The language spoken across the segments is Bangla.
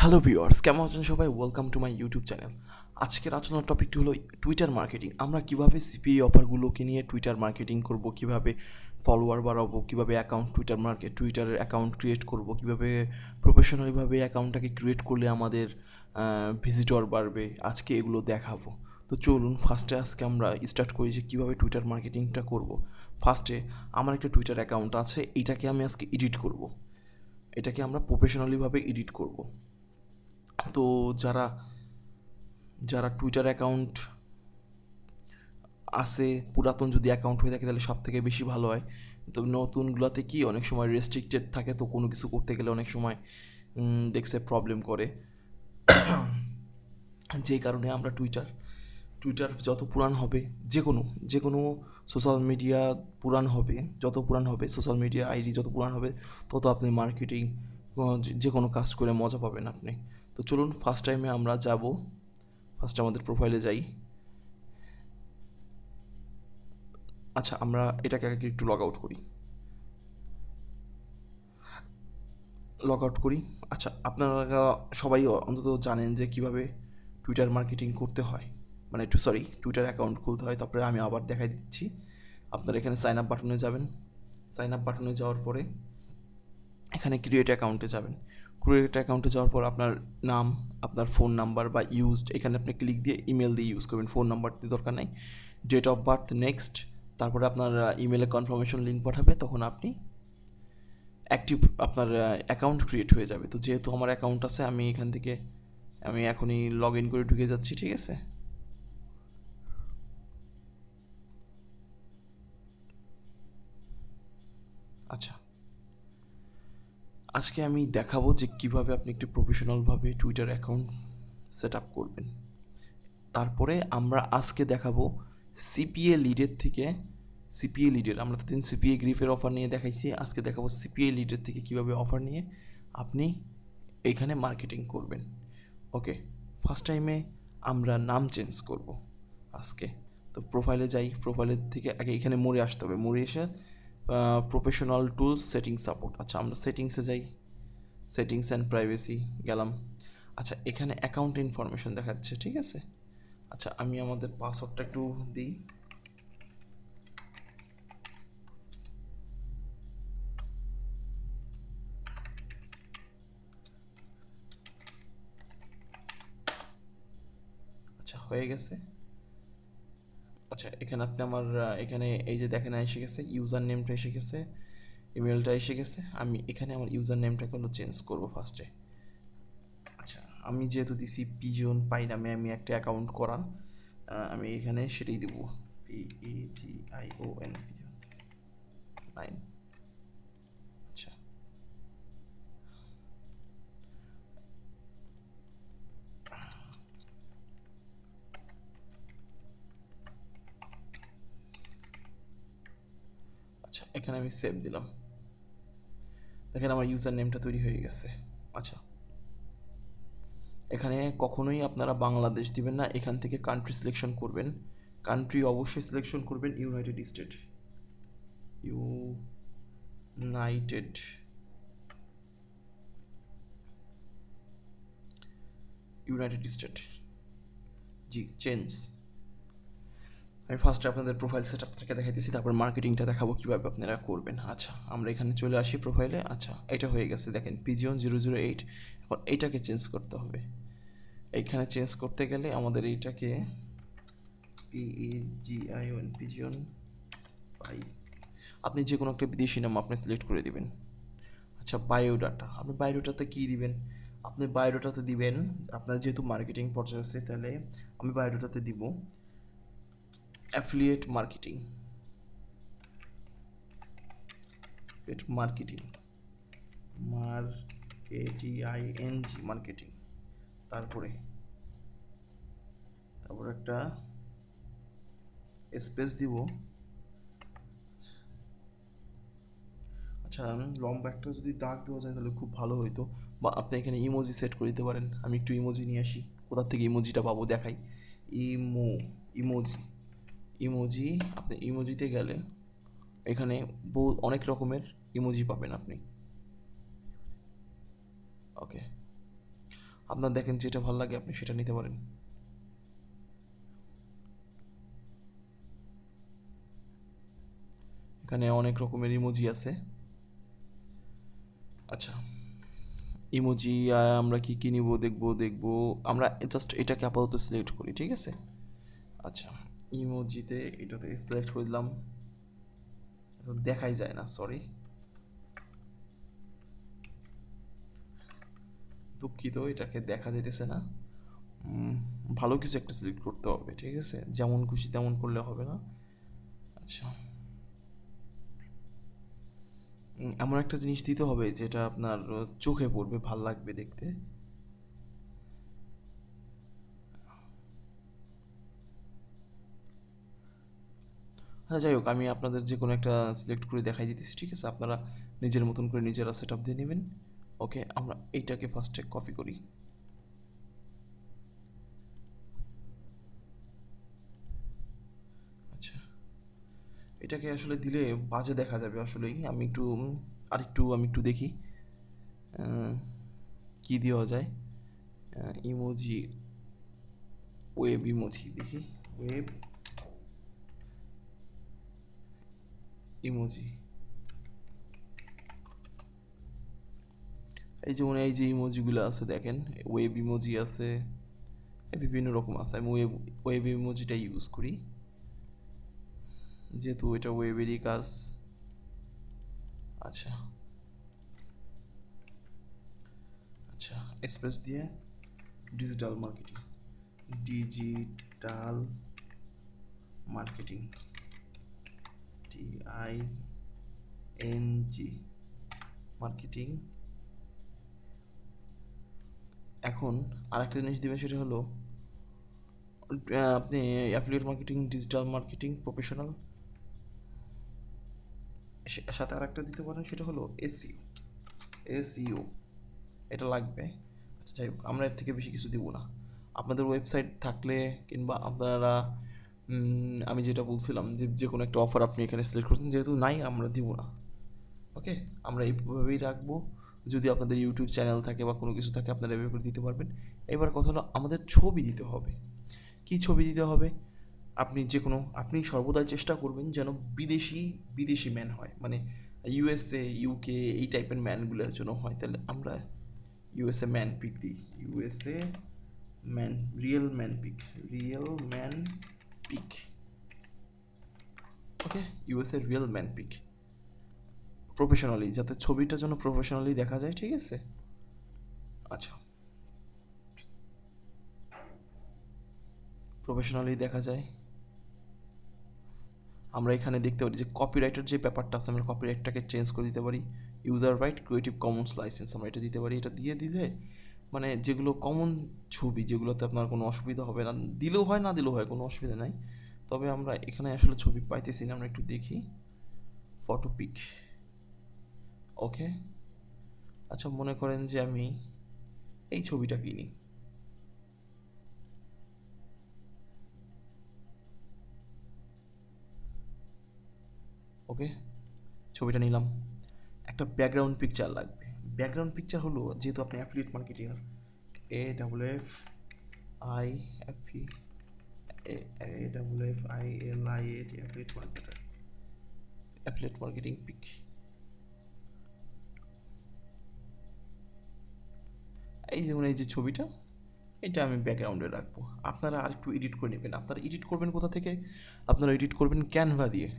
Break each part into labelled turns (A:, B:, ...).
A: হ্যালো ভিউয়ার্স, কেমন আছেন সবাই? Welcome to my YouTube channel. আজকের আলোচনার টপিকটি হলো টুইটার মার্কেটিং। আমরা কিভাবে সিপিএ অফারগুলোকে নিয়ে টুইটার মার্কেটিং করব, কিভাবে ফলোয়ার বাড়াবো, কিভাবে টুইটারের অ্যাকাউন্ট ক্রিয়েট করব, কিভাবে প্রফেশনালিভাবে অ্যাকাউন্টটাকে ক্রিয়েট করলে আমাদের ভিজিটর বাড়বে, আজকে এগুলো দেখাবো। তো চলুন ফার্স্টে আজকে আমরা স্টার্ট করি যে কীভাবে টুইটার মার্কেটিংটা করব। ফার্স্টে আমার একটা টুইটার অ্যাকাউন্ট আছে, এটাকে আমি আজকে এডিট করব। এটাকে আমরা প্রফেশনালিভাবে এডিট করব। তো যারা যারা টুইটার অ্যাকাউন্ট আছে, পুরাতন যদি অ্যাকাউন্ট হয়ে থাকে তাহলে সব থেকে বেশি ভালো হয়। তো নতুনগুলোতে কি অনেক সময় রেস্ট্রিক্টেড থাকে, তো কোনো কিছু করতে গেলে অনেক সময় দেখছে প্রবলেম করে। যেই কারণে আমরা টুইটার যত পুরান হবে, যে কোনো সোশ্যাল মিডিয়া পুরান হবে, যত পুরান হবে সোশ্যাল মিডিয়া আইডি যত পুরান হবে, তত আপনি মার্কেটিং যে কোনো কাজ করে মজা পাবেন আপনি। তো চলুন ফার্স্ট আমাদের প্রোফাইলে যাই। আচ্ছা, আমরা এটাকে আগে একটু লগ আউট করি। আচ্ছা, আপনারা সবাই অন্তত জানেন যে কিভাবে টুইটার মার্কেটিং করতে হয়, মানে টুইটার অ্যাকাউন্ট খুলতে হয়। তারপরে আমি আবার দেখাই দিচ্ছি। আপনারা এখানে সাইন আপ বাটনে যাবেন। সাইন আপ বাটনে যাওয়ার পরে এখানে ক্রিয়েট অ্যাকাউন্টে যাবেন। ক্রিয়েট অ্যাকাউন্টে যাওয়ার পর আপনার নাম, আপনার ফোন নাম্বার বা ইউজড, এখানে আপনি ক্লিক দিয়ে ইমেল দিয়ে ইউজ করবেন, ফোন নাম্বার দিয়ে দরকার নাই। ডেট অফ বার্থ নেক্সট, তারপরে আপনার ইমেলে কনফার্মেশন লিঙ্ক পাঠাবে, তখন আপনি আপনার অ্যাকাউন্ট ক্রিয়েট হয়ে যাবে। তো যেহেতু আমার অ্যাকাউন্ট আছে, আমি এখনই লগ ইন করে ঢুকে যাচ্ছি, ঠিক আছে? আচ্ছা, আজকে আমি দেখাবো যে কিভাবে আপনি একটি প্রফেশনালভাবে টুইটার অ্যাকাউন্ট সেট আপ করবেন। তারপরে আমরা আজকে দেখাবো সিপিএ লিডের আমরা তো দিন সিপিএ গ্রিফের অফার নিয়ে দেখাইছি, আজকে দেখাবো সিপিএ লিডের থেকে কিভাবে অফার নিয়ে আপনি এইখানে মার্কেটিং করবেন। ওকে, ফার্স্ট টাইমে আমরা নাম চেঞ্জ করব আজকে। তো প্রোফাইলে যাই, প্রোফাইলের থেকে আগে এখানে মোড়ে আসতে হবে, মোড়ে এসে প্রফেশনাল টুলস সেটিং সাপোর্ট। আচ্ছা, আমরা সেটিংসে যাই, সেটিংস অ্যান্ড প্রাইভেসি গেলাম। আচ্ছা, এখানে অ্যাকাউন্ট ইনফরমেশন দেখাচ্ছে, ঠিক আছে? আচ্ছা, আমি আমাদের পাসওয়ার্ডটা একটু দিই। আচ্ছা, হয়ে গেছে। আচ্ছা, এখানে আপনি এখানে এই যে দেখেন এসে গেছে, ইউজার নেমটা এসে গেছে, ইমেলটা এসে গেছে। আমি এখানে আমার ইউজার নেমটাকে হলো চেঞ্জ করবো ফার্স্টে। আচ্ছা, আমি যেহেতু দিছি পিজন পাই নামে আমি একটা অ্যাকাউন্ট করা, আমি এখানে সেটাই দেবো, PAGION পিজন 9। আচ্ছা, আচ্ছা, এখানে আমি সেভ দিলাম। দেখেন আমার ইউজার নেমটা তৈরি হয়ে গেছে। আচ্ছা, এখানে কখনোই আপনারা বাংলাদেশ দিবেন না, এখান থেকে কান্ট্রি সিলেকশন করবেন। কান্ট্রি অবশ্যই সিলেকশন করবেন ইউনাইটেড স্টেট। জি, চেঞ্জ। আমি ফার্স্টে আপনাদের প্রোফাইল সেট আপ থেকে দেখাইতেছি, তারপর মার্কেটিংটা দেখাবো কীভাবে আপনারা করবেন। আচ্ছা, আমরা এখানে চলে আসি প্রোফাইলে। আচ্ছা, এটা হয়ে গেছে, দেখেন পিজিয়ন 008। এখন এইটাকে চেঞ্জ করতে হবে। এইখানে চেঞ্জ করতে গেলে আমাদের এইটাকে পিজিয়ন পাই, আপনি যে কোনো একটা বিদেশি নাম আপনি সিলেক্ট করে দিবেন। আচ্ছা, বায়োডাটা, আপনি বায়োডাটাতে কী দিবেন? আপনি বায়োডাটাতে দিবেন, আপনার যেহেতু মার্কেটিং প্রসেস আছে, তাহলে আমি বায়োডাটাতে দিব অ্যাফিলিয়েট মার্কেটিং, মার্কেটিং। তারপরে একটা স্পেস দিব। আচ্ছা, লম্বা একটা যদি দাগ দেওয়া যায় তাহলে খুব ভালো হইতো, বা আপনি এখানে ইমোজি সেট করে দিতে পারেন। আমি একটু ইমোজি নিয়ে আসি, কোথা থেকে ইমোজিটা পাবো দেখাই। ইমোজি ইমোজি আপনি ইমোজিতে গেলে এখানে অনেক রকমের ইমোজি পাবেন আপনি। ওকে, আপনার দেখেন যেটা ভালো লাগে আপনি সেটা নিতে পারেন। এখানে অনেক রকমের ইমোজি আছে। আচ্ছা, ইমোজি আমরা কি কি নিব দেখবো। আমরা জাস্ট এটাকে আপাতত সিলেক্ট করি, ঠিক আছে? আচ্ছা, ইমোজিতে এটাতে সিলেক্ট করে দিলাম। দেখাই যায় না, সরি, দুঃখিত, এটাকে দেখা যেতেছে না। ভালো কিছু একটা সিলেক্ট করতে হবে, ঠিক আছে? যেমন খুশি তেমন করলে হবে না। আচ্ছা, এমন একটা জিনিস দিতে হবে যেটা আপনার চোখে পড়বে, ভাল লাগবে দেখতে। আচ্ছা, যাই হোক, আমি আপনাদের যে কোনো একটা সিলেক্ট করে দেখাই দিতেছি, ঠিক আছে? আপনারা নিজের মতন করে নিজেরা সেট আপ দিয়ে নেবেন। ওকে, আমরা এইটাকে ফার্স্টে কপি করি। আচ্ছা, এটাকে আসলে দিলে বাজে দেখা যাবে আসলেই। আমি একটু দেখি কি দেওয়া যায়। ইমোজি, ওয়েব ইমোজি দেখি, ওয়েব ইমোজি। যেমন এই যে ইমোজিগুলো আছে দেখেন, ওয়েব ইমোজি আছে, বিভিন্ন রকম আছে। আমি ওয়েব ইমোজিটা ইউজ করি যেহেতু এটা ওয়েবেরই কাজ। আচ্ছা আচ্ছা, স্পেস দিয়ে digital marketing, digital marketing, TING marketing. এখন আরেকটা জিনিস দিবেন, সেটা হলো আপনি affiliate marketing, digital marketing professional, সাথে আরেকটা দিতে পারেন, সেটা হলো এসইও। এটা লাগবে। আচ্ছা, যাই হোক, আমরা এর থেকে বেশি কিছু দিব না। আপনাদের ওয়েবসাইট থাকলে কিংবা আপনারা আমি যেটা বলছিলাম যে যে কোনো একটা অফার আপনি এখানে সিলেক্ট করছেন, যেহেতু নাই আমরা দিব না। ওকে, আমরা এইভাবেই রাখবো। যদি আপনাদের ইউটিউব চ্যানেল থাকে বা কোনো কিছু থাকে আপনারা এভাবে করে দিতে পারবেন। এবার কথা হলো আমাদের ছবি দিতে হবে। কি ছবি দিতে হবে? আপনি সর্বদাই চেষ্টা করবেন যেন বিদেশি বিদেশি ম্যান হয়, মানে ইউএসএ ইউকে এই টাইপের ম্যানগুলোর জন্য হয়। তাহলে আমরা ইউএসএ ম্যান পিক দিই, USA man, real man pic, real man pic. Okay, USA real man pic professionally, যাতে ছবিটা যেন প্রফেশনালি দেখা যায়, ঠিক আছে? আচ্ছা, প্রফেশনালি দেখা যায়। আমরা এখানে দেখতে পারি যে কপিরাইটের যে ব্যাপারটা আছে, আমরা কপিরাইটটাকে চেঞ্জ করে দিতে পারি। User right creative Commons licence আমরা এটা দিতে পারি। এটা দিয়ে দিলে মানে যেগুলো কমন ছবি, যেগুলোতে আপনার কোনো অসুবিধা হবে না, দিলেও হয় না দিলেও হয়, কোনো অসুবিধা নাই। তবে আমরা এখানে আসলে ছবি পাইতেছি না, আমরা একটু দেখি। ফটো পিক, ওকে। আচ্ছা, মনে করেন যে আমি এই ছবিটা কিনি। ওকে, ছবিটা নিলাম। একটা ব্যাকগ্রাউন্ড পিকচার লাগবে। ব্যাকগ্রাউন্ড পিকচার হলো, যেহেতু আপনি অ্যাফিলিয়েট মার্কেটিংয়ের, AFFILIATE, affiliate marketer, affiliate marketing pick. যেমন এই যে ছবিটা, এটা আমি ব্যাকগ্রাউন্ডে রাখবো। আপনারা আর একটু এডিট করে নেবেন। আপনারা এডিট করবেন কোথা থেকে? আপনারা এডিট করবেন ক্যানভা দিয়ে।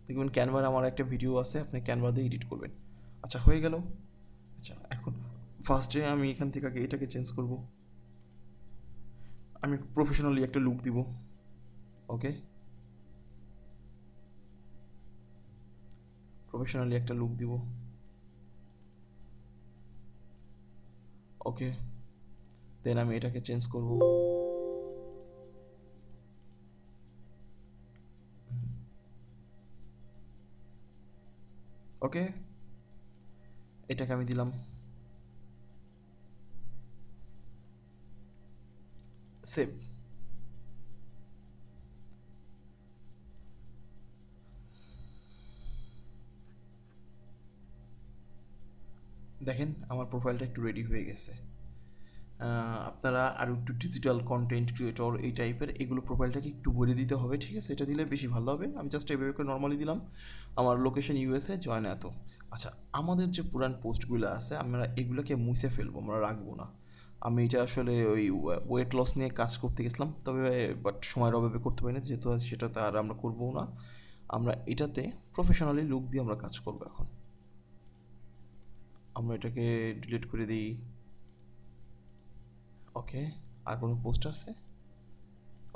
A: দেখবেন ক্যানভার আমার একটা ভিডিও আছে, আপনি ক্যানভা দিয়ে এডিট করবেন। আচ্ছা, হয়ে গেল। আচ্ছা, এখন ফার্স্টে আমি এখান থেকে আগে এটাকে চেঞ্জ করব। আমি প্রফেশনালি একটা লুক দিব। ওকে, প্রফেশনালি একটা লুক দিব। ওকে, দেন আমি এটাকে চেঞ্জ করব। ওকে, এটাকে আমি দিলাম সেভ। দেখেন আমার প্রোফাইলটা একটু রেডি হয়ে গেছে। আপনারা আরও একটু ডিজিটাল কন্টেন্ট ক্রিয়েটর এই টাইপের এগুলো প্রোফাইলটাকে একটু ভরে দিতে হবে, ঠিক আছে? এটা দিলে বেশি ভালো হবে। আমি জাস্ট এভাবে করে নর্মালি দিলাম, আমার লোকেশন ইউএসএ, জয়েন এত। আচ্ছা, আমাদের যে পুরান পোস্টগুলো আছে আমরা এগুলোকে মুছে ফেলবো, আমরা রাখবো না। আমি এটা আসলে ওই ওয়েট লস নিয়ে কাজ করতে গেছিলাম, তবে বাট সময়ের অভাবে করতে পারি না, যেহেতু সেটা আর আমরা করবো না। আমরা এটাতে প্রফেশনালি লুক দিয়ে আমরা কাজ করবো এখন। আমরা এটাকে ডিলিট করে দিই। ওকে, আর কোনো পোস্ট আছে?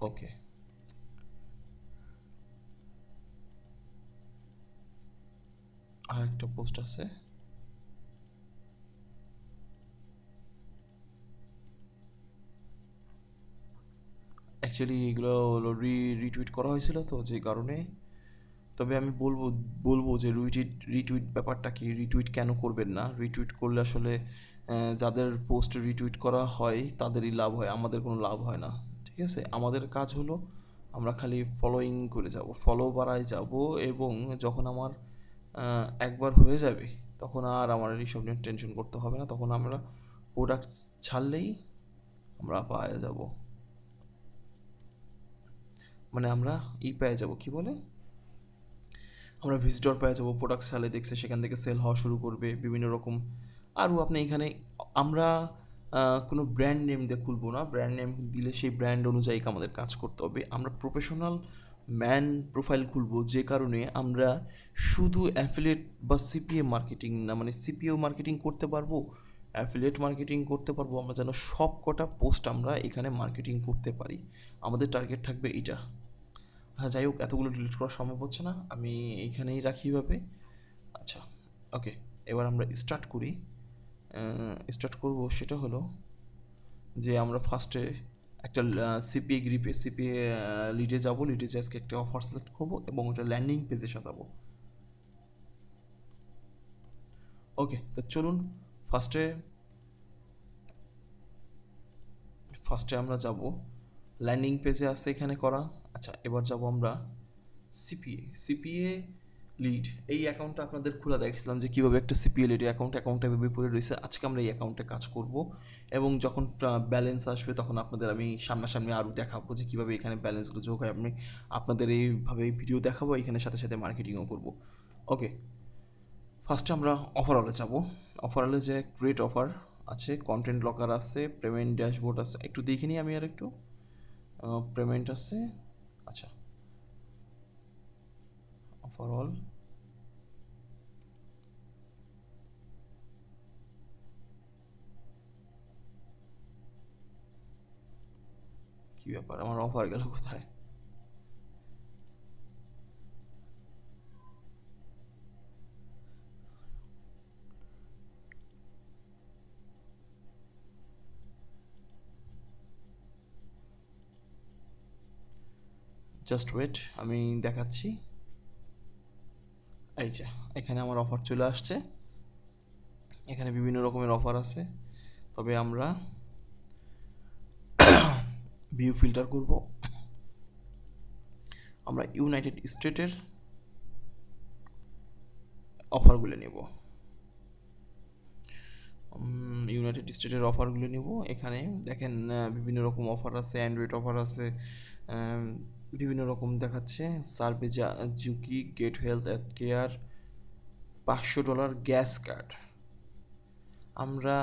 A: ওকে, আর একটা পোস্ট আছে। অ্যাকচুয়ালি এগুলো রিটুইট করা হয়েছিল তো, যে কারণে। তবে আমি বলবো যে রিটুইট ব্যাপারটা কি, রিটুইট কেন করবেন না? রিটুইট করলে আসলে যাদের পোস্ট রিটুইট করা হয় তাদেরই লাভ হয়, আমাদের কোনো লাভ হয় না, ঠিক আছে? আমাদের কাজ হলো আমরা খালি ফলোয়িং করে যাব, ফলো বাড়ায় যাব, এবং যখন আমার একবার হয়ে যাবে তখন আর আমার এইসব নিয়ে টেনশন করতে হবে না, তখন আমরা প্রোডাক্ট ছাড়লেই আমরা পাওয়া যাব, মানে আমরা পেয়ে যাব, কি বলে, আমরা ভিজিটর পেয়ে যাবো, প্রোডাক্ট সেলে দেখছে সেখান থেকে সেল হওয়া শুরু করবে বিভিন্ন রকম। আরও আপনি এখানে আমরা কোনো ব্র্যান্ড নেম দিয়ে খুলবো না, ব্র্যান্ড নেম দিলে সেই ব্র্যান্ড অনুযায়ী আমাদের কাজ করতে হবে। আমরা প্রফেশনাল ম্যান প্রোফাইল খুলবো, যে কারণে আমরা শুধু অ্যাফিলিয়েট বা সিপিএ মার্কেটিং না, মানে সিপিও মার্কেটিং করতে পারবো, অ্যাফিলিয়েট মার্কেটিং করতে পারবো, আমরা যেন সব কটা পোস্ট আমরা এখানে মার্কেটিং করতে পারি, আমাদের টার্গেট থাকবে এটা। হ্যাঁ, যাই হোক, এতগুলো ডিলিট করা সম্ভব হচ্ছে না, আমি এইখানেই রাখি ভাবে। আচ্ছা, ওকে, এবার আমরা স্টার্ট করি। স্টার্ট করব সেটা হলো যে আমরা ফার্স্টে একটা সিপিএ গ্রিপে সিপিএ লিডে যাব, লিডে যে আজকে একটা অফার সিলেক্ট করব এবং ওটা ল্যান্ডিং পেজে সাজাবো। ওকে, তো চলুন ফার্স্টে আমরা যাব ল্যান্ডিং পেজে আছে এখানে করা। আচ্ছা, এবার যাব আমরা সিপিএ লিড, এই অ্যাকাউন্টটা আপনাদের খোলা দেখছিলাম যে কীভাবে একটা সিপিএ লিড অ্যাকাউন্টটা এভাবে পড়ে রয়েছে। আজকে আমরা এই অ্যাকাউন্টে কাজ করব এবং যখন ব্যালেন্স আসবে তখন আপনাদের আমি সামনাসামনি আরও দেখাবো যে কীভাবে এখানে ব্যালেন্সগুলো যোগ হয়। আমি আপনাদের এইভাবে ভিডিও দেখাবো, এখানে সাথে সাথে মার্কেটিংও করব। ওকে, ফার্স্টে আমরা অফারলে যাব। অফারলে যে ক্রিয়েট অফার আছে, কন্টেন্ট লকার আছে, পেমেন্ট ড্যাশবোর্ড আছে, একটু দেখে নিই আমি আর একটু। পেমেন্ট আছে, আচ্ছা, অফারঅল, কি ব্যাপার, আমার অফার গেল কোথায়? জাস্ট ওয়েট, আমি দেখাচ্ছি। এই যে এখানে আমার অফার চলে আসছে, এখানে বিভিন্ন রকমের অফার আছে, তবে আমরা ভিউ ফিল্টার করব। আমরা ইউনাইটেড স্টেটের অফারগুলো নেব, ইউনাইটেড স্টেটের অফারগুলো নেব। এখানে দেখেন বিভিন্ন রকম অফার আছে, অ্যান্ড্রয়েড অফার আছে, বিভিন্ন রকম দেখাচ্ছে। Survey Junkie, get health care, $500 gas card. আমরা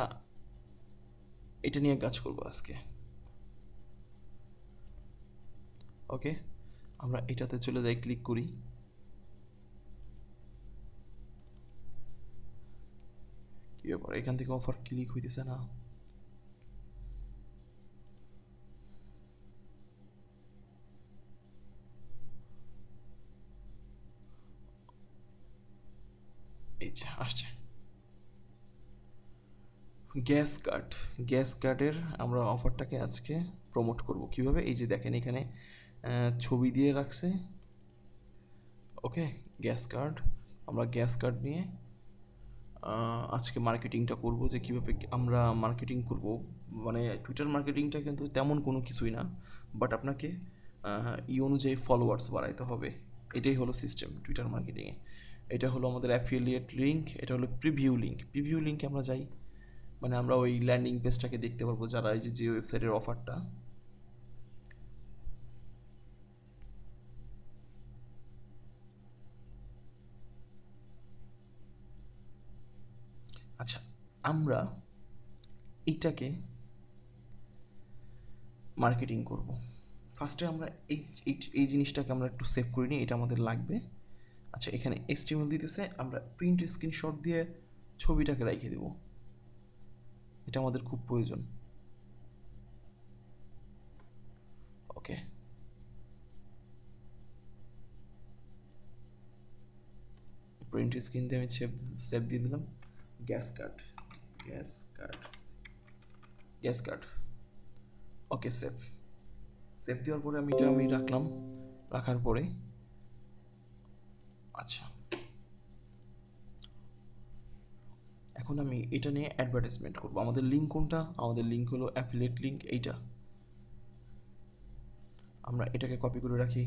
A: এটা নিয়ে কাজ করব আজকে। ওকে, আমরা এটাতে চলে যাই, ক্লিক করি। কি ব্যাপার, এখান থেকে অফার ক্লিক হইতেছে না? এই যে আসছে গ্যাস কার্ডের আমরা অফারটাকে আজকে প্রমোট করব কিভাবে, এই যে দেখেন এখানে ছবি দিয়ে রাখছে। ওকে, গ্যাস কার্ড, আমরা গ্যাস কার্ড নিয়ে আজকে মার্কেটিংটা করব, যে কীভাবে আমরা মার্কেটিং করব। মানে টুইটার মার্কেটিংটা কিন্তু তেমন কোনো কিছুই না, বাট আপনাকে অনুযায়ী ফলোয়ার্স বাড়াইতে হবে, এটাই হলো সিস্টেম টুইটার মার্কেটিংয়ে। এটা হলো আমাদের অ্যাফিলিয়েট লিঙ্ক, এটা হলো প্রিভিউ লিঙ্কে আমরা যাই। মানে আমরা ওই ল্যান্ডিং পেজটাকে দেখতে পারবো, যারা এই যে ওয়েবসাইটের অফারটা। আচ্ছা, আমরা এইটাকে মার্কেটিং করব। ফার্স্টে আমরা এই এই জিনিসটাকে আমরা একটু সেভ করে নিই, এটা আমাদের লাগবে। আচ্ছা, এখানে HTML দিতেছে, আমরা প্রিন্ট স্ক্রিনশট দিয়ে ছবিটাকে রেখে দেব, এটা আমাদের খুব প্রয়োজন। ওকে, প্রিন্ট স্ক্রিন দিয়ে আমি সেভ দিয়ে দিলাম। Gas card, gas card, gas card. Okay, save দেওয়ার পরে এটা আমি রাখলাম। রাখার পরে আচ্ছা, এখন আমি এটা নিয়ে অ্যাডভার্টাইজমেন্ট করব। আমাদের লিঙ্ক কোনটা? আমাদের লিঙ্ক হলো অ্যাফিলিয়েট লিঙ্ক, এইটা। আমরা এটাকে কপি করে রাখি।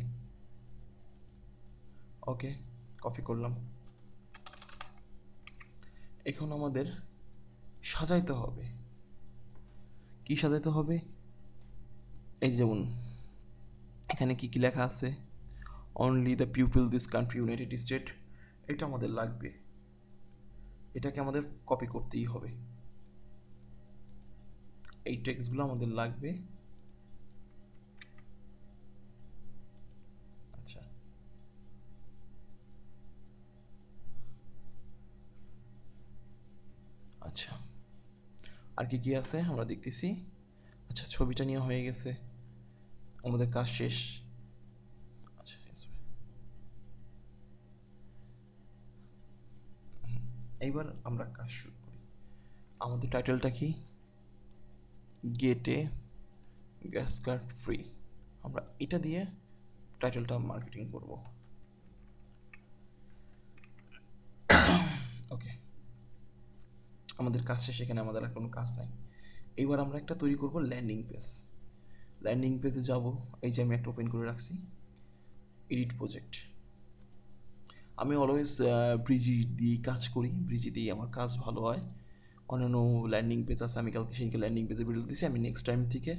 A: ওকে, কপি করলাম। এখন আমাদের সাজাইতে হবে। কি সাজাইতে হবে? এই যেমন এখানে কি কি লেখা আছে, only the people this country United state, এটা আমাদের লাগবে। এটাকে আমাদের কপি করতেই হবে, এই টেক্সটগুলো আমাদের লাগবে। আচ্ছা, আচ্ছা, আর কি কি আছে আমরা দেখতেছি। আচ্ছা, ছবিটা নিয়ে হয়ে গেছে, আমাদের কাজ শেষ। আচ্ছা, এইবার আমরা কাজ শুরু করি। আমাদের টাইটেলটা কি? গেট এ গ্যাস কার্ড ফ্রি। আমরা এটা দিয়ে টাইটেলটা মার্কেটিং করব। ওকে, আমাদের কাজ শেষ, এখানে আমাদের আর কোনো কাজ নাই। এইবার আমরা একটা তৈরি করব ল্যান্ডিং পেজ। ল্যান্ডিং পেজে যাব, এই যে আমি একটা ওপেন করে রাখছি, এডিট প্রজেক্ট। আমি অলওয়েজ ব্রিজি দিয়ে কাজ করি, ব্রিজি দিয়ে আমার কাজ ভালো হয়। অন্যান্য ল্যান্ডিং পেজ আছে, আমি কালকে সেইকে ল্যান্ডিং পেজে বিল্ড দিয়েছি। আমি নেক্সট টাইম থেকে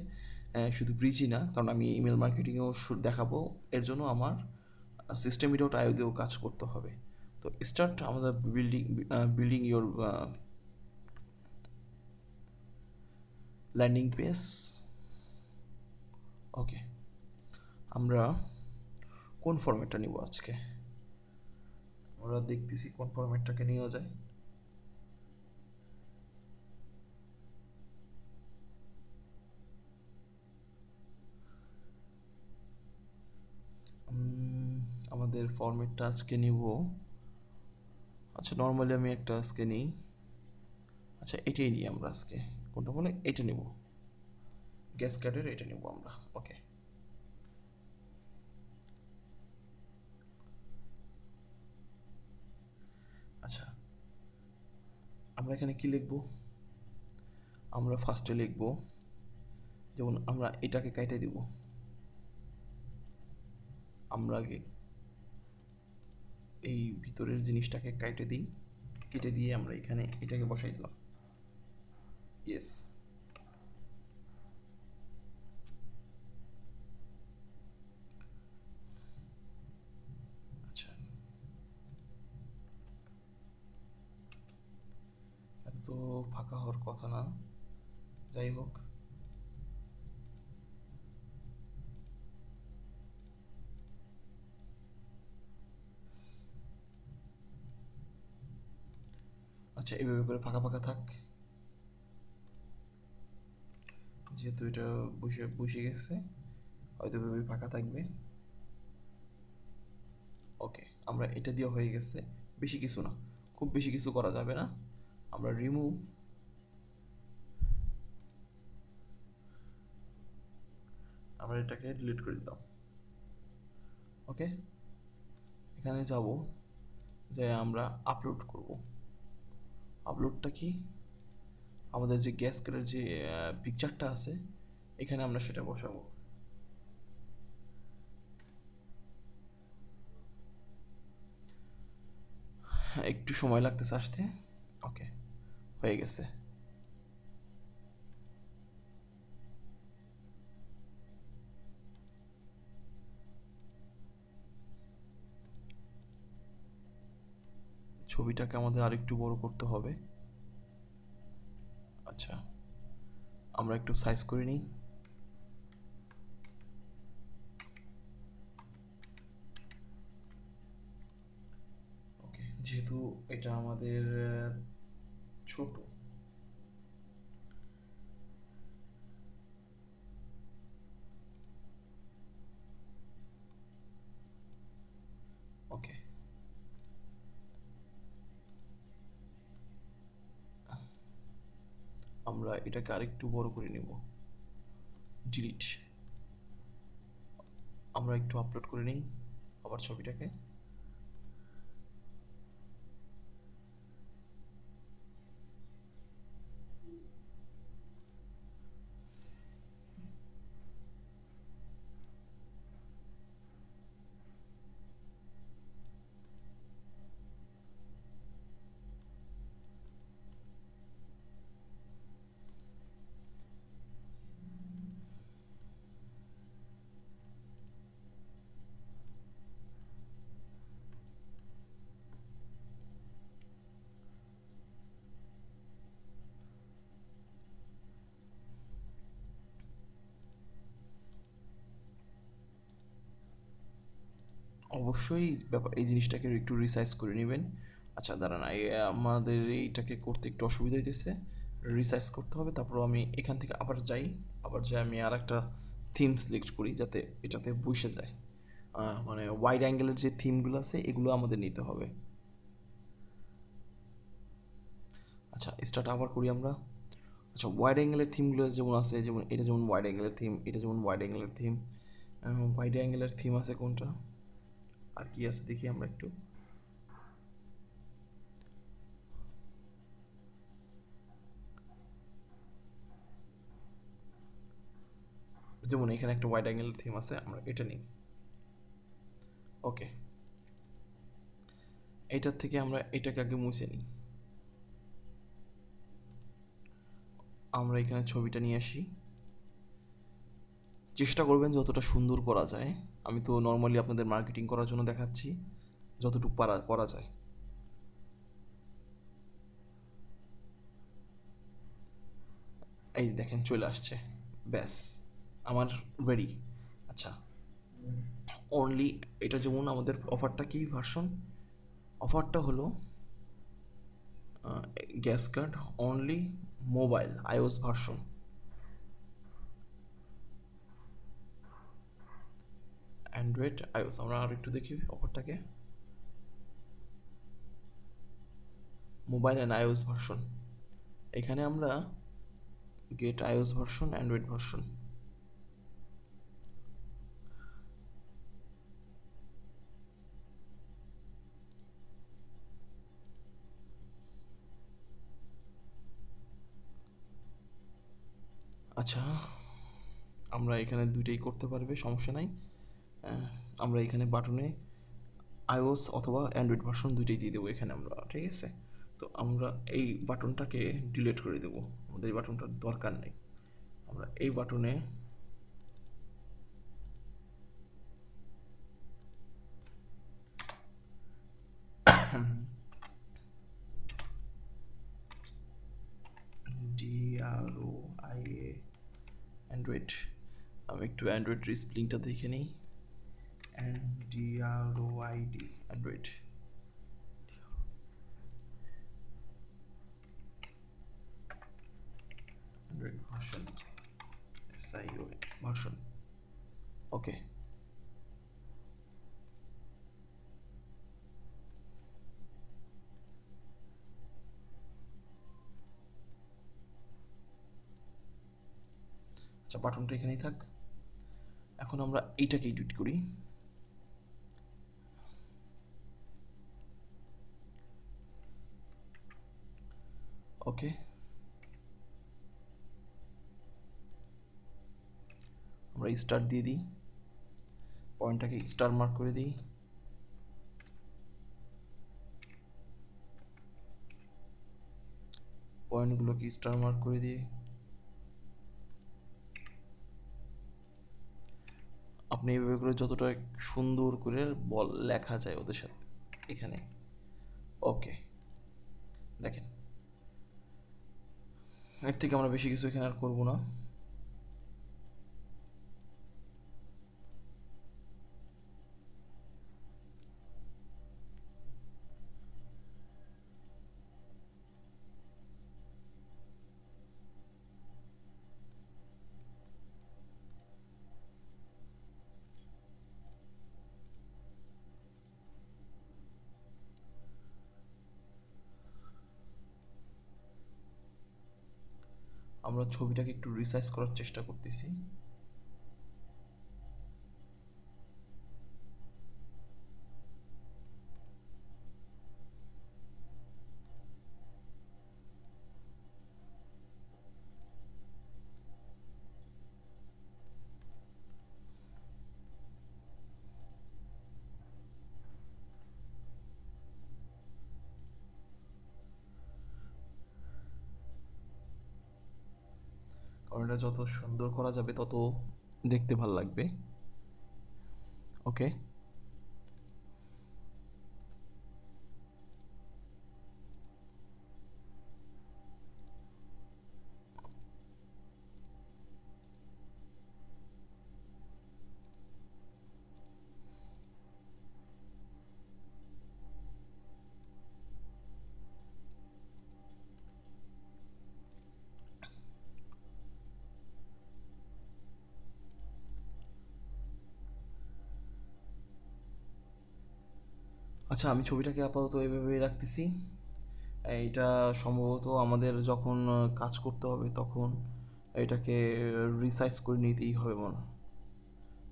A: শুধু ব্রিজি না, কারণ আমি ইমেল মার্কেটিংয়েও দেখাবো, এর জন্য আমার সিস্টেম উইদাউট আইও দিয়েও কাজ করতে হবে। তো স্টার্ট আমাদের বিল্ডিং ইয়োর ল্যান্ডিং পেজ। ওকে, আমরা কোন ফরম্যাটটা নিব আজকে? আমরা দেখতেছি কোন ফরম্যাটটাকে নেওয়া যায়। আমাদের ফরম্যাটটা আজকে নিব, আচ্ছা নর্মালি আমি একটা আজকে নিই। আচ্ছা, এটাই নিই আমরা আজকে। কোনটা বলে? এটা নেব, গ্যাস কার্ডের এটা নেব আমরা। ওকে, আচ্ছা, আমরা এখানে কি লিখব? আমরা ফার্স্টে লিখব, যেমন আমরা এটাকে কেটে দিব, আমরা এই ভিতরের জিনিসটাকে কেটে দিই, কেটে দিয়ে আমরা এখানে এটাকে বসাই দিলাম। ইয়েস, আচ্ছা, এত তো ফাঁকা হওয়ার কথা না, যাই হোক। আচ্ছা, এইভাবে করে ফাঁকা ফাঁকা থাক, যেহেতু এটা বসে বসে গেছে, হয়তো এভাবে ফাঁকা থাকবে। ওকে, আমরা এটা দিয়ে হয়ে গেছে। বেশি কিছু না, খুব বেশি কিছু করা যাবে না। আমরা রিমুভ, আমরা এটাকে ডিলিট করে দিলাম। ওকে, এখানে যাব, যে আমরা আপলোড করব। আপলোডটা কি? আমাদের যে গ্যাস কার্ডের যে পিকচারটা আছে, এখানে আমরা সেটা বসাবো। একটু সময় লাগতেছে আসতে। ওকে, হয়ে গেছে। ছবিটাকে আমাদের আরেকটু বড় করতে হবে। আচ্ছা, আমরা একটু সাইজ করে নিই। ওকে, যেহেতু এটা আমাদের ছোট, ওকে, আমরা এটাকে আরেকটু বড় করে নেব। ডিলিট। আমরা একটু আপলোড করে নিই আবার ছবিটাকে। অবশ্যই ব্যাপার এই জিনিসটাকে একটু রিসাইজ করে নেবেন। আচ্ছা দাঁড়ান, আমাদের এইটাকে করতে একটু অসুবিধা হইতেছে, রিসাইজ করতে হবে। তারপর আমি এখান থেকে আবার যাই, আমি আর একটা থিম সিলেক্ট করি যাতে এটাতে বসে যায়। মানে ওয়াইড অ্যাঙ্গেলের যে থিমগুলো আছে এগুলো আমাদের নিতে হবে। আচ্ছা, স্টার্ট আবার করি আমরা। আচ্ছা, ওয়াইড অ্যাঙ্গেলের থিমগুলো যেমন আছে, যেমন এটা যেমন ওয়াইড অ্যাঙ্গেলের থিম, এটা যেমন ওয়াইড অ্যাঙ্গেলের থিম। ওয়াইড অ্যাঙ্গেলের থিম আছে কোনটা, আর কি আছে দেখি আমরা একটু। যেমন এখানে একটা ওয়াইড অ্যাঙ্গেলের থিম আছে, আমরা এটা নিই। ওকে, এইটার থেকে আমরা এটাকে আগে মুছে নিই। আমরা এখানে ছবিটা নিয়ে আসি। চেষ্টা করবেন যতটা সুন্দর করা যায়। আমি তো নর্মালি আপনাদের মার্কেটিং করার জন্য দেখাচ্ছি, যতটুকু করা যায়। এই দেখেন চলে আসছে, ব্যাস আমার রেডি। আচ্ছা, অনলি এটা যেমন আমাদের অফারটা কি ভার্সন, অফারটা হলো gas card only mobile iOS version. Android iOS, আমরা আর একটু দেখি অফারটাকে। মোবাইল অ্যান্ড আইওএস ভার্সন, এখানে আমরা get iOS version Android version. আচ্ছা, আমরা এখানে দুইটাই করতে পারবে, সমস্যা নাই। আমরা এখানে বাটনে আইওএস অথবা অ্যান্ড্রয়েড ভার্সন দুইটাই দিয়ে দেবো এখানে আমরা, ঠিক আছে। তো আমরা এই বাটনটাকে ডিলিট করে দেবো, আমাদের এই বাটনটার দরকার নেই। আমরা এই বাটনে DROIA অ্যান্ড্রয়েড, আমি একটু অ্যান্ড্রয়েড স্প্লিংটা দেখে নিই। DROID Android, Android version SIO version. Okay, আচ্ছা বাটনটা এখানেই থাক। এখন আমরা এইটাকে এডিট করি। ওকে, আমরা স্টার দিয়ে দিই, পয়েন্টটাকে স্টার মার্ক করে দিই। পয়েন্টগুলোকে স্টার মার্ক করে দিই। আপনি এইভাবে করে যতটা সুন্দর করে লেখা যায় ওদের সাথে এখানে। ওকে। এর থেকে আমরা বেশি কিছু এখানে আর করবো না। আমরা ছবিটাকে একটু রিসাইজ করার চেষ্টা করতেছি। কারণ এটা যত সুন্দর করা যাবে তত দেখতে ভালো লাগবে। ওকে, আচ্ছা আমি ছবিটাকে আপাতত এভাবে রাখতেছি। এইটা সম্ভবত আমাদের যখন কাজ করতে হবে তখন এটাকে রিসাইজ করে নিতেই হবে মনে হয়।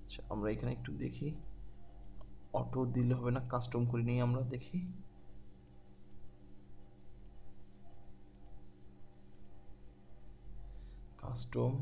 A: আচ্ছা আমরা এখানে একটু দেখি, অটো দিলে হবে না, কাস্টম করে নিই আমরা, দেখি। কাস্টম,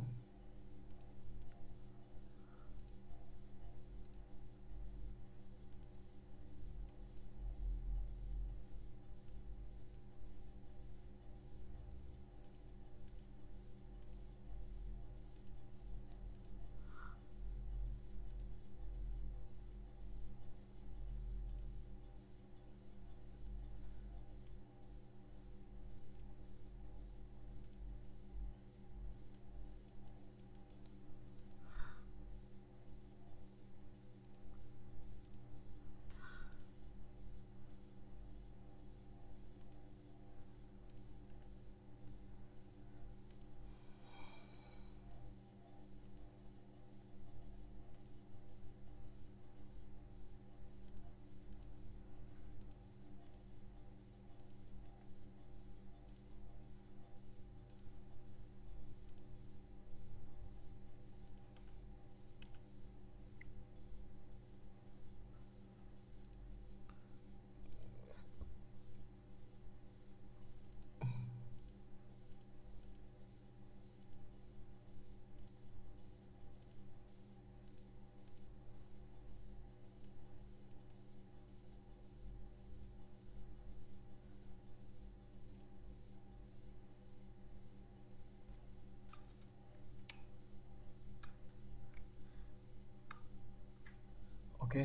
A: ওকে।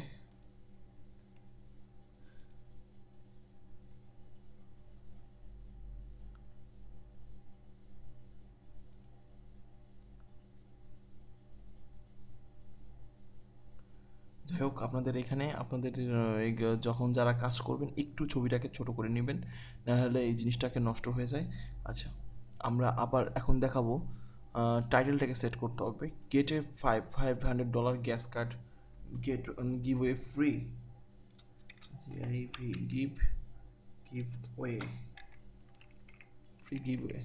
A: যাই হোক, আপনাদের এখানে আপনাদের যখন যারা কাজ করবেন একটু ছবিটাকে ছোট করে নেবেন, নাহলে এই জিনিসটাকে নষ্ট হয়ে যায়। আচ্ছা আমরা আবার এখন দেখাবো, টাইটেলটাকে সেট করতে হবে। Get a $500 gas card, get giveaway free, give giveaway, free giveaway,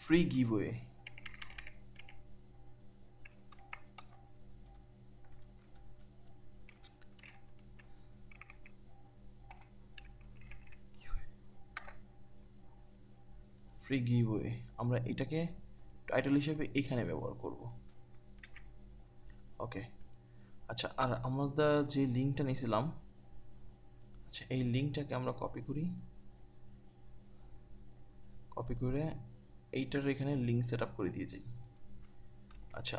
A: free giveaway. Free giveaway আমরা এটাকে টাইটেল হিসেবে এখানে ব্যবহার করব। ওকে। আচ্ছা আর আমরা যে লিঙ্কটা নিয়েছিলাম, আচ্ছা এই লিঙ্কটাকে আমরা কপি করি, কপি করে এইটার এখানে লিঙ্ক সেট আপ করে দিয়েছি। আচ্ছা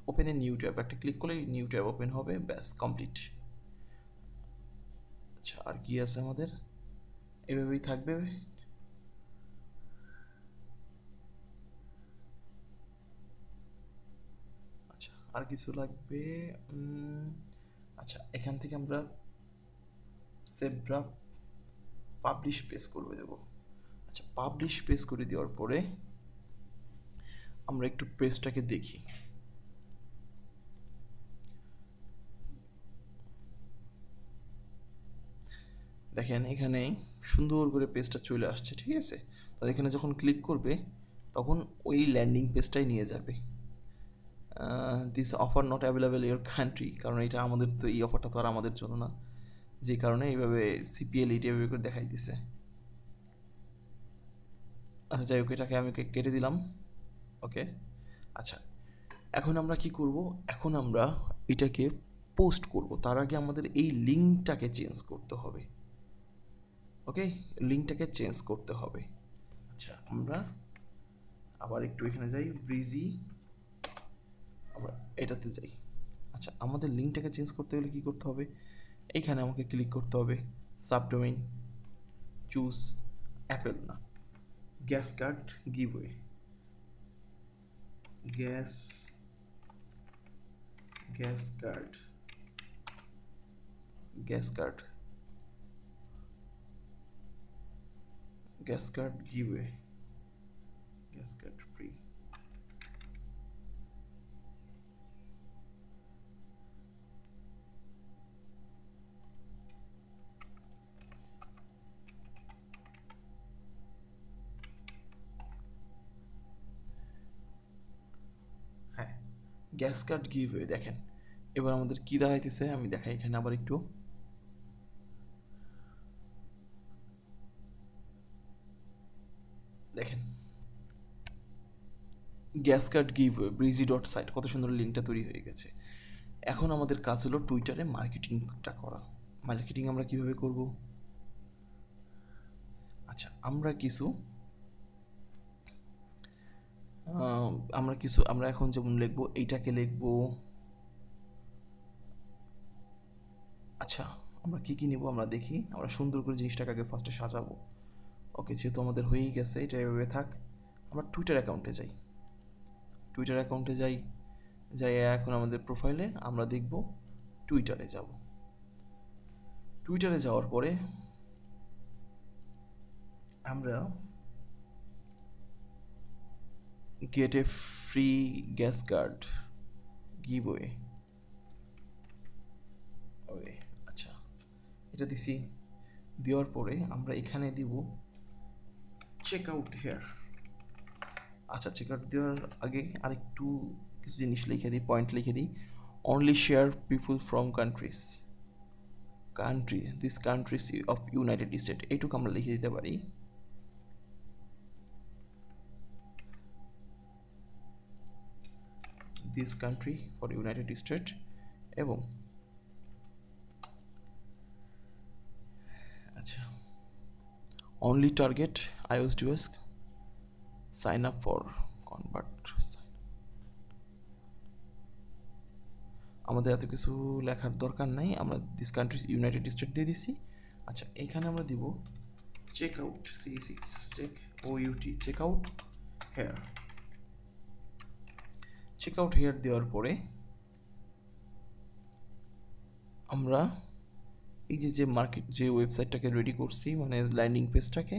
A: ওপেন এ নিউ ট্যাব, একটা ক্লিক করলে নিউ ট্যাব ওপেন হবে, ব্যাস কমপ্লিট। আচ্ছা আর কি আছে আমাদের, এভাবেই থাকবে। আর কিছু লাগবে। আচ্ছা, এখান থেকে আমরা সেভরা পাবলিশ পেজ করে দেবো। আচ্ছা, পাবলিশ পেজ করে দেওয়ার পরে আমরা একটু পেজটাকে দেখি। দেখেন এখানে সুন্দর করে পেজটা চলে আসছে, ঠিক আছে। তো এখানে যখন ক্লিক করবে তখন ওই ল্যান্ডিং পেজটাই নিয়ে যাবে। This offer not available your country, কারণ এটা আমাদের তো, এই অফারটা তো আর আমাদের জন্য না, যে কারণে এইভাবে সিপিএল এইভাবে করে দেখাই দিছে। আচ্ছা যাই হোক, এটাকে আমি কেটে দিলাম। ওকে, আচ্ছা এখন আমরা কি করব, এখন আমরা এটাকে পোস্ট করব। তার আগে আমাদের এই লিঙ্কটাকে চেঞ্জ করতে হবে। ওকে, লিঙ্কটাকে চেঞ্জ করতে হবে। আচ্ছা, আমরা আবার একটু এখানে যাই, ব্রিজি, আমরা এটাতে যাই। আচ্ছা, আমাদের লিঙ্কটাকে চেঞ্জ করতে গেলে কী করতে হবে, এইখানে আমাকে ক্লিক করতে হবে, সাবডোমেইন, চুজ অ্যাপেল না, gas card giveaway, gas card, gas card, gas card giveaway, gas card free. হ্যাঁ, গ্যাস কার্ড গিভওয়ে। দেখেন এবার আমাদের কি দাঁড়াইতেছে, আমি দেখাই এখানে আবার একটু। দেখেন gas card giveaway breezy dot site, কত সুন্দর লিঙ্কটা তৈরি হয়ে গেছে। এখন আমাদের কাজ হলো টুইটারে মার্কেটিংটা করা। মার্কেটিং আমরা কিভাবে করব? আচ্ছা, আমরা এখন যেমন লিখবো, এইটাকে লিখবো। আচ্ছা, আমরা কি কি নিব আমরা দেখি। আমরা সুন্দর করে জিনিসটাকে আগে ফার্স্টে সাজাবো। ওকে, যেহেতু আমাদের হয়েই গেছে, এটা এভাবে থাক। আমরা টুইটার অ্যাকাউন্টে যাই, যাই এখন আমাদের প্রোফাইলে আমরা দেখব টুইটারে যাব। টুইটারে যাওয়ার পরে আমরা get a free gas card giveaway, okay আচ্ছা এটা দিছি। দেওয়ার পরে আমরা এখানে দিব চেক আউট হেয়ার। আচ্ছা, চেক আউট দেওয়ার আগে আরেকটু কিছু জিনিস লিখে দিই, পয়েন্ট লিখে দিই। Only share people from this countries of United State, এইটুকু আমরা লিখে দিতে পারি। This country for United State, এবং আচ্ছা only target iOS device, sign up for convert. আমাদের এত কিছু লেখার দরকার নাই, আমরা দিস কান্ট্রিজ ইউনাইটেড স্টেট দিয়ে দিছি। আচ্ছা, এইখানে আমরা দিব check out, check OUT, check out here. Check out here দেওয়ার পরে আমরা এই যে ওয়েবসাইটটাকে রেডি করছি, মানে ল্যান্ডিং পেজটাকে,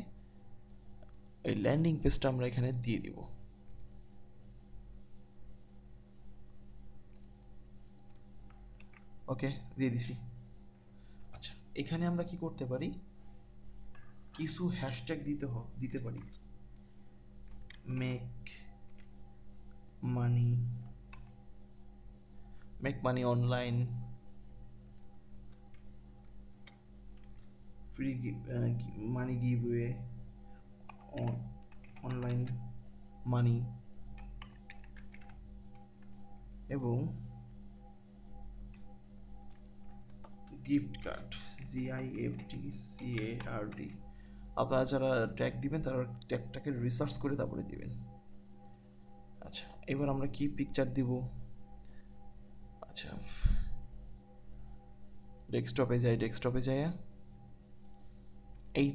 A: এই ল্যান্ডিং পেজটা আমরা এখানে দিয়ে দিব। ওকে, দিয়ে দিছি। আচ্ছা, এখানে আমরা কি করতে পারি, কিছু হ্যাশট্যাগ দিতে পারি। মেক মানি অনলাইন, ফ্রি মানি গিভওয়ে, অনলাইন মানি, এবং গিফট কার্ড, GIFTCARD। আপনারা যারা ট্যাগ দিবেন তারা ট্যাগটাকে রিসার্চ করে তারপরে দিবেন। আচ্ছা, এবার আমরা কি পিকচার দিব? আচ্ছা, ডেস্কটপে যাই, এই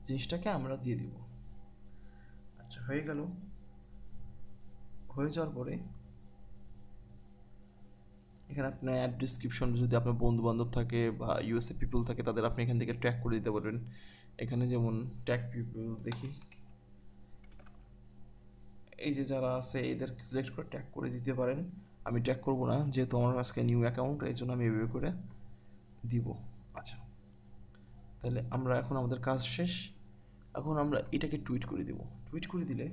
A: জিনিসটাকে আমরা দিয়ে দিব। আচ্ছা, হয়ে যাওয়ার পরে এখানে আপনার অ্যাড ডিসক্রিপশন যদি আপনার বন্ধু বান্ধব থাকে বা ইউএসএ পিপল থাকে তাদের আপনি এখান থেকে ট্র্যাক করে দিতে পারবেন। এখানে যেমন ট্যাগ পিপল দেখি, এই যে যারা আছে এদের সিলেক্ট করে ট্যাগ করে দিতে পারেন। আমি ট্যাগ করব না যেহেতু আমার আজকে নিউ অ্যাকাউন্ট, এই জন্য আমি এভাবে করে দিব। আচ্ছা, তাহলে আমরা এখন আমাদের কাজ শেষ। এখন আমরা এটাকে টুইট করে দেব। টুইট করে দিলে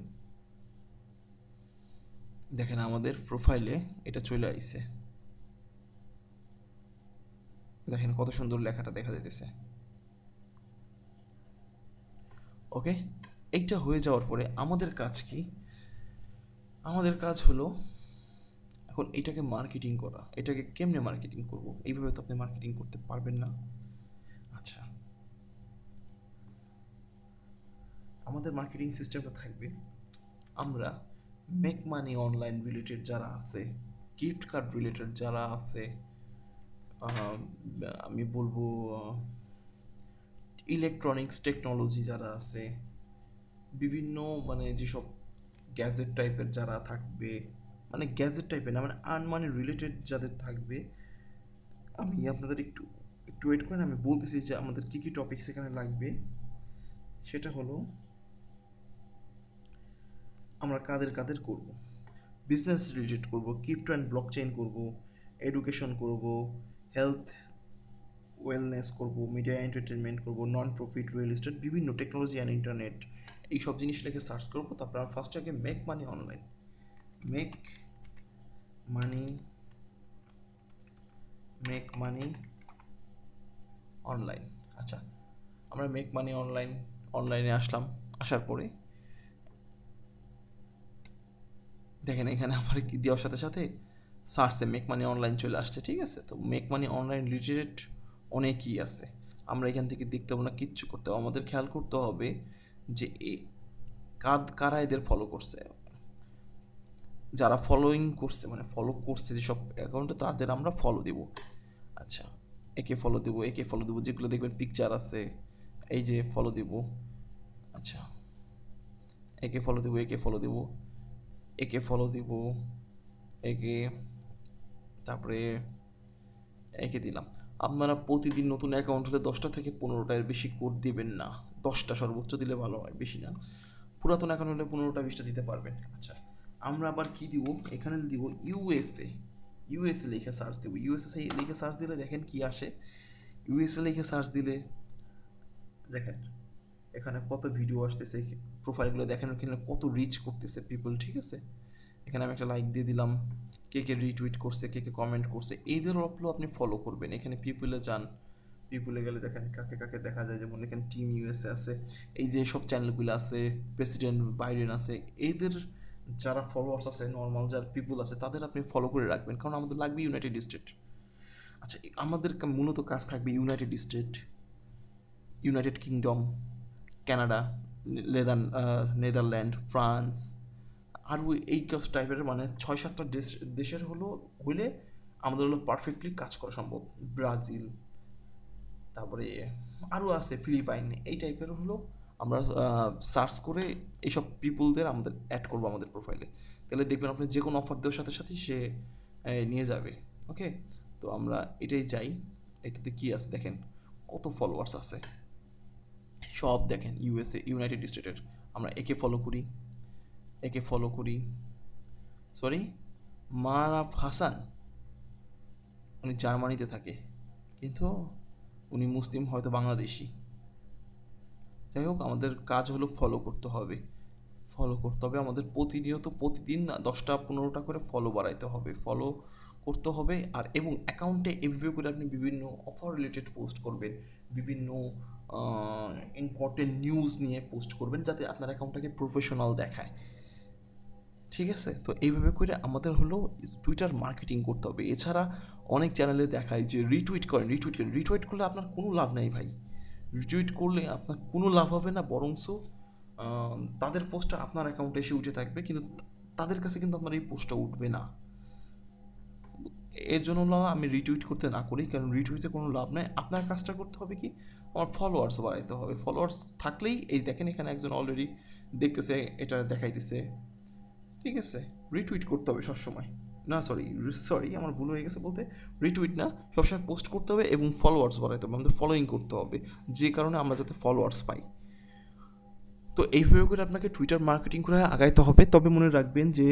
A: দেখেন আমাদের প্রোফাইলে এটা চলে আইছে। দেখেন কত সুন্দর লেখাটা দেখা যাইতেছে। ওকে, এইটা হয়ে যাওয়ার পরে আমাদের কাজ কি? আমাদের কাজ হলো এখন এটাকে মার্কেটিং করা। এটাকে কেমনে মার্কেটিং করব? এইভাবে তো আপনি মার্কেটিং করতে পারবেন না। আচ্ছা, আমাদের মার্কেটিং সিস্টেমটা থাকবে, আমরা মেক মানি অনলাইন রিলেটেড যারা আছে, গিফট কার্ড রিলেটেড যারা আছে, আমি বলবো ইলেকট্রনিক্স টেকনোলজি যারা আছে, বিভিন্ন মানে যেসব গ্যাজেট টাইপের যারা থাকবে, মানে গ্যাজেট টাইপের না, মানে আনমানি রিলেটেড যাদের থাকবে, আমি আপনাদের একটু একটু ওয়েট করেন, আমি বলতেছি যে আমাদের কী কী টপিকস এখানে লাগবে। সেটা হলো আমরা কাদের কাদের করব, বিজনেস রিলেটেড করব, ক্রিপ্টো অ্যান্ড ব্লকচেইন করব, এডুকেশন করব, হেলথ ওয়েলনেস করব, মিডিয়া এন্টারটেনমেন্ট করব, নন প্রফিট, রিয়েল এস্টেট, বিভিন্ন টেকনোলজি অ্যান্ড ইন্টারনেট, এই সব জিনিস লিখে সার্চ করবো। তারপর আমরা ফার্স্টে আগে make money online, make money, make money online. আচ্ছা, আমরা মেক মানি অনলাইনে আসলাম। আসার পরে দেখেন এখানে আমার কি দেওয়ার সাথে সাথে সার্চে মেক মানি অনলাইন চলে আসছে। ঠিক আছে, তো মেক মানি অনলাইন রিলেটেড অনেকই আছে, আমরা এখান থেকে দেখতে পাবো না, কিচ্ছু করতে হবে। আমাদের খেয়াল করতে হবে যে কারা এদের ফলো করছে। যারা ফলোইং করছে মানে ফলো করছে যেসব অ্যাকাউন্টে, তাদের আমরা ফলো দেব। আচ্ছা, একে ফলো দেবো, একে ফলো দেবো, যেগুলো দেখবেন পিকচার আছে এই যে ফলো দেব। আচ্ছা, একে ফলো দেবো, একে ফলো দেবো, একে ফলো দেব, একে, তারপরে একে দিলাম। আপনারা প্রতিদিন নতুন অ্যাকাউন্ট হলে 10টা থেকে 15টার বেশি কোড দিবেন না, 10টা সর্বোচ্চ দিলে ভালো হয়, বেশি না। পুরাতন অ্যাকাউন্ট হলে 15টা 20টা দিতে পারবেন। আচ্ছা, আমরা আবার কি দিব, এখানে দিব ইউএসএ। ইউএসএ লিখে সার্চ দেবো। ইউএসএ লিখে সার্চ দিলে দেখেন কি আসে। ইউএসএ লিখে সার্চ দিলে দেখেন এখানে কত ভিডিও আসতেছে, প্রোফাইলগুলো দেখেন এখানে কত রিচ করতেছে পিপল। ঠিক আছে, এখানে আমি একটা লাইক দিয়ে দিলাম, কে কে রিটুইট করছে, কে কে কমেন্ট করছে, এইদের আপলো আপনি ফলো করবেন। এখানে পিপলে যান, পিপলে গেলে দেখেন কাকে কাকে দেখা যায়, যেমন এখানে টিম ইউএসএ আছে, এই যে সব চ্যানেলগুলো আছে, প্রেসিডেন্ট বাইডেন আছে, এদের যারা ফলোয়ার্স আছে, নর্মাল যারা পিপল আছে, তাদের আপনি ফলো করে রাখবেন, কারণ আমাদের লাগবে ইউনাইটেড স্টেট। আচ্ছা, আমাদের মূলত কাজ থাকবে United state, United kingdom, Canada, Netherland, France, আরও এই কাজ টাইপের মানে 6-7টা দেশের হইলে আমাদের পারফেক্টলি কাজ করা সম্ভব। ব্রাজিল, তারপরে আরও আছে ফিলিপাইন, এই টাইপের আমরা সার্চ করে এইসব পিপলদের আমাদের অ্যাড করবো আমাদের প্রোফাইলে। তাহলে দেখবেন আপনি যে কোনো অফার দেওয়ার সাথে সাথেই সে নিয়ে যাবে। ওকে, তো আমরা এটাই যাই। এটাতে কি আছে দেখেন, কত ফলোয়ার্স আছে সব দেখেন, ইউএসএ, ইউনাইটেড স্টেটের। আমরা একে ফলো করি, একে ফলো করি, সরি, মারাফ হাসান, উনি জার্মানিতে থাকে কিন্তু উনি মুসলিম, হয়তো বাংলাদেশি। যাই হোক, আমাদের কাজ হলো ফলো করতে হবে, ফলো করতে হবে আমাদের প্রতিনিয়ত, প্রতিদিন 10টা 15টা করে ফলো বাড়াইতে হবে, ফলো করতে হবে। আর এবং অ্যাকাউন্টে এভাবে করে আপনি বিভিন্ন অফার রিলেটেড পোস্ট করবেন, বিভিন্ন ইম্পর্টেন্ট নিউজ নিয়ে পোস্ট করবেন, যাতে আপনার অ্যাকাউন্টটাকে প্রফেশনাল দেখায়। ঠিক আছে, তো এইভাবে করে আমাদের টুইটার মার্কেটিং করতে হবে। এছাড়া অনেক চ্যানেলে দেখায় যে রিটুইট করেন, রিটুইট করলে আপনার কোনো লাভ নেই ভাই। রিটুইট করলে আপনার কোনো লাভ হবে না, বরঞ্চ তাদের পোস্টটা আপনার অ্যাকাউন্টে এসে উঠে থাকবে, কিন্তু তাদের কাছে কিন্তু আপনার এই পোস্টটা উঠবে না। এর জন্য আমি রিটুইট করতে না করি, কারণ রিটুইটে কোনো লাভ নেই। আপনার কাজটা করতে হবে কি, আমার ফলোয়ার্স বাড়াইতে হবে। ফলোয়ার্স থাকলেই, এই দেখেন এখানে একজন অলরেডি দেখতেছে, এটা দেখাইতেছে। ঠিক আছে, রিটুইট করতে হবে সবসময়। না সরি আমার ভুল হয়ে গেছে বলতে, রিটুইট না, সবসময় পোস্ট করতে হবে এবং ফলোয়ার্স বাড়াইতে হবে, আমাদের ফলোয়িং করতে হবে, যে কারণে আমরা যাতে ফলোয়ার্স পাই। তো এইভাবে করে আপনাকে টুইটার মার্কেটিং করে আগাইতে হবে। তবে মনে রাখবেন যে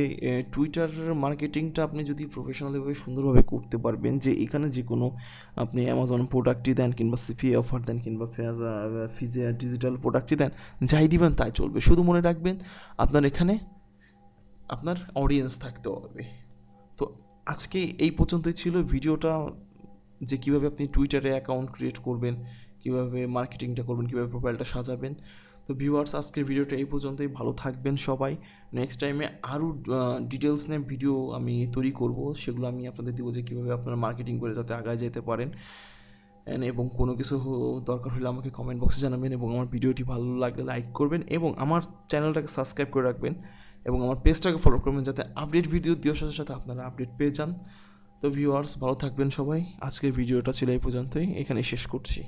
A: টুইটার মার্কেটিংটা আপনি যদি প্রফেশনালিভাবে সুন্দরভাবে করতে পারবেন, যে এখানে যে কোনো আপনি অ্যামাজন প্রোডাক্টই দেন কিংবা সিপিএ অফার দেন কিংবা ফিজে ডিজিটাল প্রোডাক্টই দেন, যাই দিবেন তাই চলবে। শুধু মনে রাখবেন আপনার এখানে আপনার অডিয়েন্স থাকতে হবে। তো আজকে এই পর্যন্তই ছিল ভিডিওটা, যে কীভাবে আপনি টুইটারে অ্যাকাউন্ট ক্রিয়েট করবেন, কীভাবে মার্কেটিংটা করবেন, কীভাবে প্রোফাইলটা সাজাবেন। তো ভিউয়ার্স, আজকের ভিডিওটা এই পর্যন্তই। ভালো থাকবেন সবাই। নেক্সট টাইমে আরও ডিটেলস নিয়ে ভিডিও আমি তৈরি করব, সেগুলো আমি আপনাদের দেবো যে কীভাবে আপনারা মার্কেটিং করে যাতে আগায় যেতে পারেন। এবং কোনো কিছু দরকার হলে আমাকে কমেন্ট বক্সে জানাবেন, এবং আমার ভিডিওটি ভালো লাগলে লাইক করবেন এবং আমার চ্যানেলটাকে সাবস্ক্রাইব করে রাখবেন এবং আমার পেজটাকে ফলো করবেন, যাতে আপডেট ভিডিও দেওয়ার সাথে সাথে আপনারা আপডেট পেয়ে যান। তো ভিউয়ার্স, ভালো থাকবেন সবাই। আজকের ভিডিওটা ছিল এই পর্যন্তই, এখানেই শেষ করছি।